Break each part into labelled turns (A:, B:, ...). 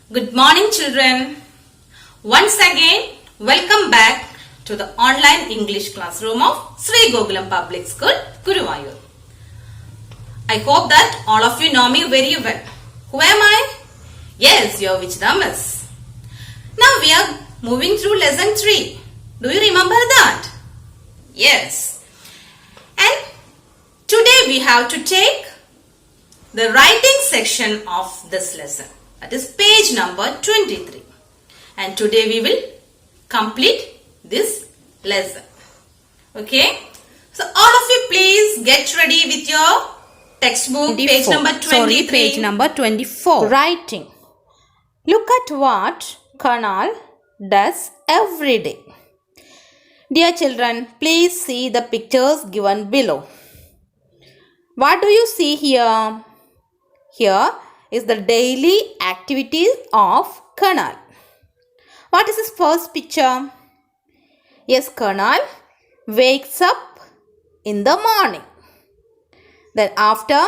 A: Good morning, children. Once again, welcome back to the online English classroom of Sri Gokulam Public School, Guruvayur. I hope that all of you know me very well. Who am I? Yes, you are Vichita Miss. Now we are moving through lesson 3. Do you remember that? Yes. And today we have to take the writing section of this lesson. That is page number 23. And today we will complete this lesson. Okay? So all of you please get ready with your textbook, page number 23.
B: Page number 24. Writing. Look at what Kunal does every day. Dear children, please see the pictures given below. What do you see here? Here is the daily activities of Kunal. What is his first picture? Yes, Kunal wakes up in the morning. Then after,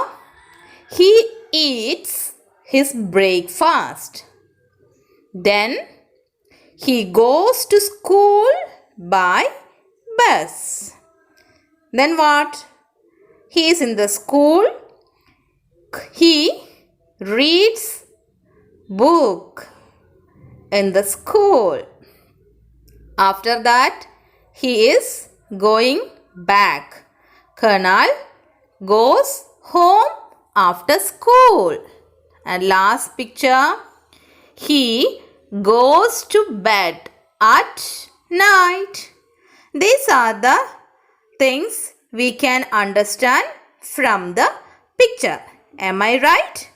B: he eats his breakfast. Then he goes to school by bus. Then what? He is in the school. He reads book in the school. After that, he is going back. Kunal goes home after school. And last picture, he goes to bed at night. These are the things we can understand from the picture. Am I right?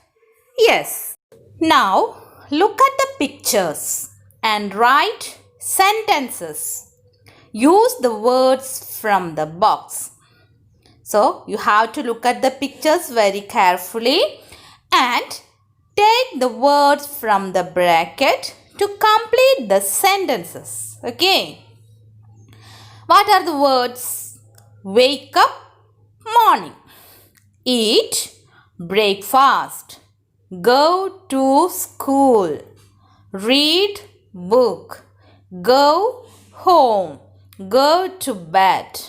B: Yes. Now look at the pictures and write sentences. Use the words from the box. So you have to look at the pictures very carefully and take the words from the bracket to complete the sentences. Okay. What are the words? Wake up, morning. Eat, breakfast. Go to school. Read book. Go home. Go to bed.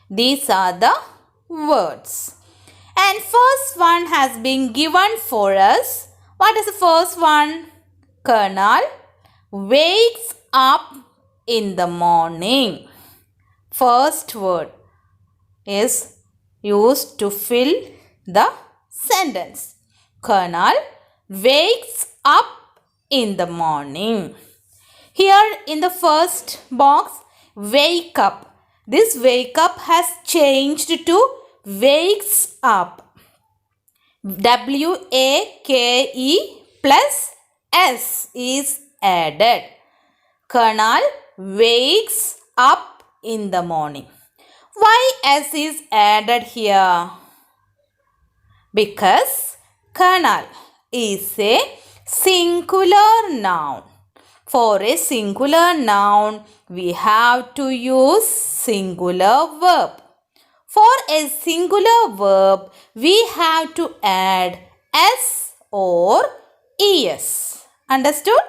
B: These are the words. And first one has been given for us. What is the first one? Kunal wakes up in the morning. First word is used to fill the sentence. Kunal wakes up in the morning. Here in the first box, wake up. This wake up has changed to wakes up. W-A-K-E plus S is added. Kunal wakes up in the morning. Why S is added here? Because Kunal is a singular noun. For a singular noun, we have to use singular verb. For a singular verb, we have to add S or ES. Understood?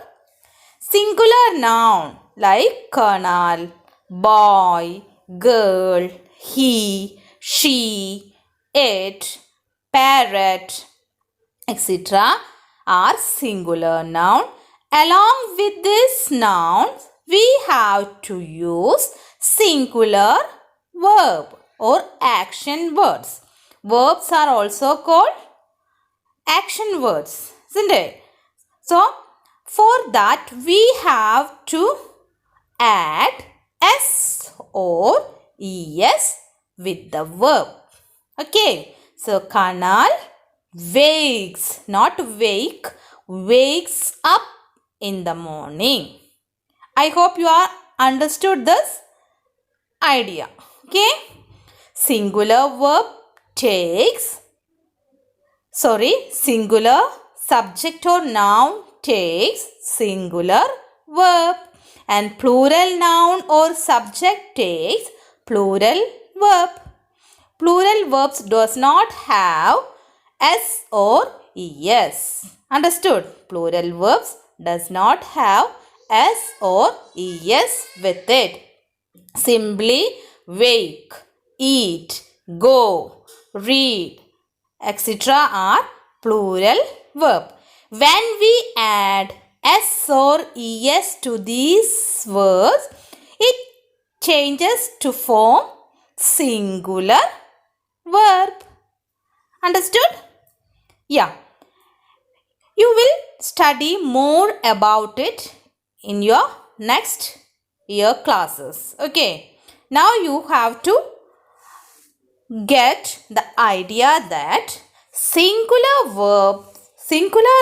B: Singular noun like Kunal, boy, girl, he, she, it, parrot, etc. are singular noun. Along with this noun, we have to use singular verb or action words. Verbs are also called action words, isn't it? So, for that we have to add S or ES with the verb. Okay. So, Kunal wakes, not wake, wakes up in the morning. I hope you are understood this idea. Okay. Singular subject or noun takes singular verb and plural noun or subject takes plural verb. Plural verbs does not have S or ES. Understood? Plural verbs does not have s or es with it. Simply wake, eat, go, read, etc. are plural verb. When we add s or es to these verbs, it changes to form singular verb. Understood? Yeah. You will study more about it in your next year classes. Okay. Now you have to get the idea that singular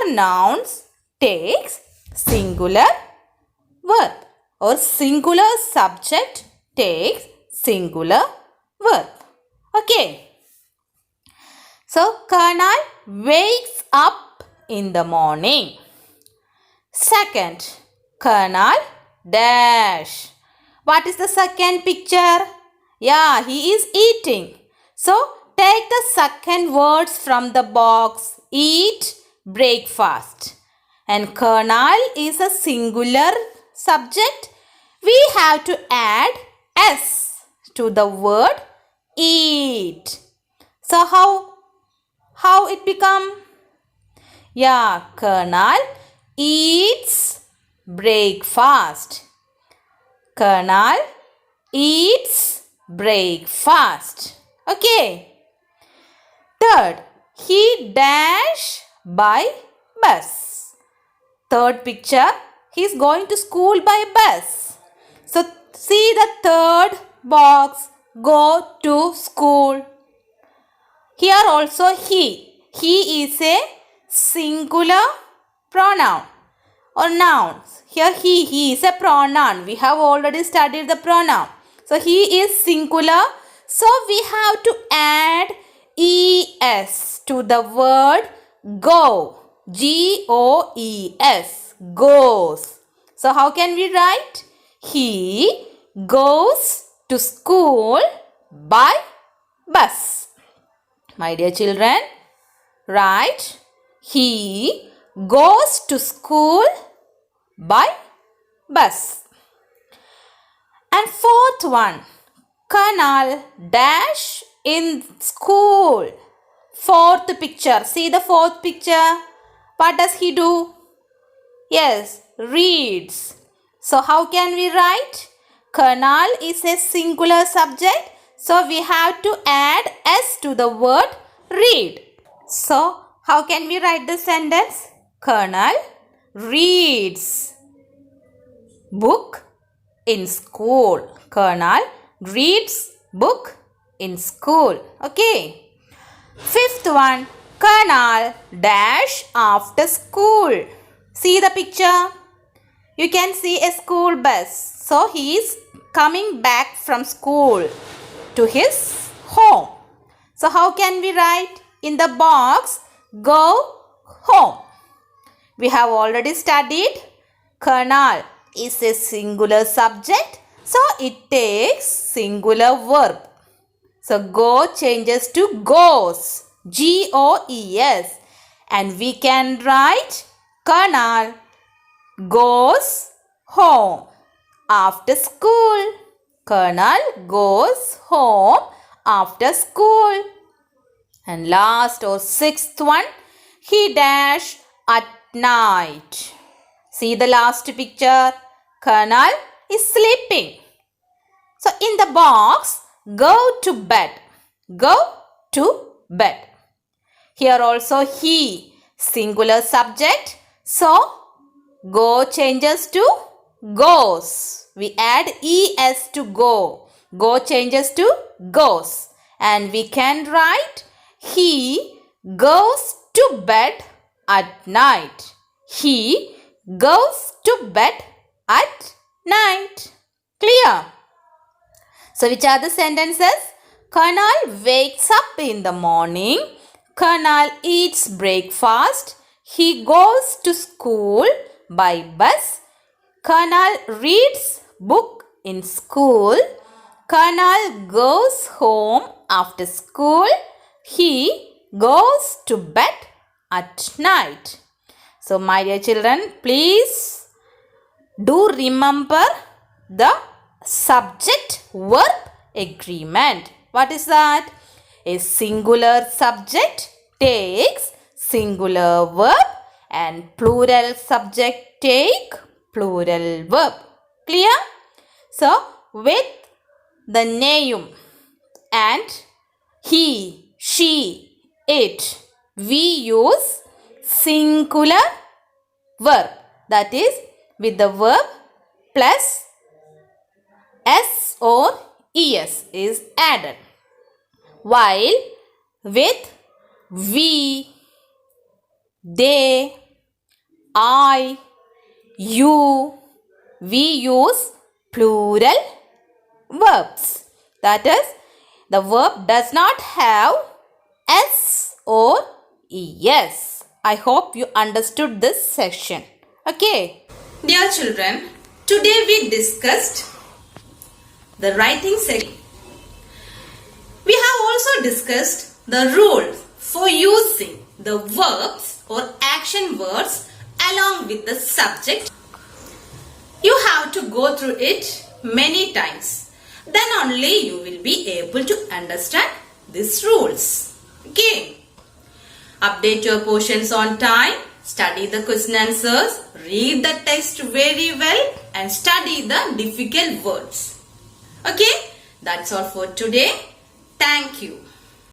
B: nouns takes singular verb or singular subject takes singular verb. Okay. So, Karnal wakes up in the morning. Second, Karnal dash. What is the second picture? Yeah, he is eating. So, take the second words from the box. Eat breakfast. And Karnal is a singular subject. We have to add s to the word eat. So, how it become? Yeah, Karnal eats breakfast. Karnal eats breakfast. Okay. Third, he dash by bus. Third picture, he is going to school by bus. So, see the third box, go to school. Here also he. He is a singular pronoun or nouns. Here he is a pronoun. We have already studied the pronoun. So he is singular. So we have to add es to the word go. Goes. Goes. So how can we write? He goes to school by bus. My dear children, write he goes to school by bus. And fourth one, Karnal dash in school. Fourth picture. See the fourth picture. What does he do? Yes, reads. So how can we write? Karnal is a singular subject. So we have to add s to the word read. So how can we write the sentence? Karnal reads book in school. Karnal reads book in school. Okay. Fifth one, Karnal dash after school. See the picture. You can see a school bus. So he is coming back from school to his home. So how can we write? In the box, go home. We have already studied Karnal is a singular subject. So it takes singular verb. So go changes to goes. Goes. And we can write Karnal goes home after school. Karnal goes home after school. And last or sixth one, he dash at night. See the last picture. Karnal is sleeping. So in the box, go to bed. Go to bed. Here also he, singular subject. So go changes to goes. We add es to go. Go changes to goes. And we can write he goes to bed at night. He goes to bed at night. Clear? So which are the sentences? Karnal wakes up in the morning. Karnal eats breakfast. He goes to school by bus. Karnal reads book in school. Karnal goes home after school. He goes to bed at night. So So, my dear children, please do remember the subject verb agreement. What is that? A singular subject takes singular verb and plural subject take plural verb. Clear? So, with the name and he, she, it, we use singular verb. That is with the verb plus s or es is added. While with we, they, I, you, we use plural verbs. That is, the verb does not have s or es. I hope you understood this section. Okay.
A: Dear children, today we discussed the writing section. We have also discussed the rules for using the verbs or action words along with the subject. You have to go through it many times. Then only you will be able to understand these rules. Okay. Update your portions on time. Study the question answers. Read the text very well and study the difficult words. Okay. That's all for today. Thank you.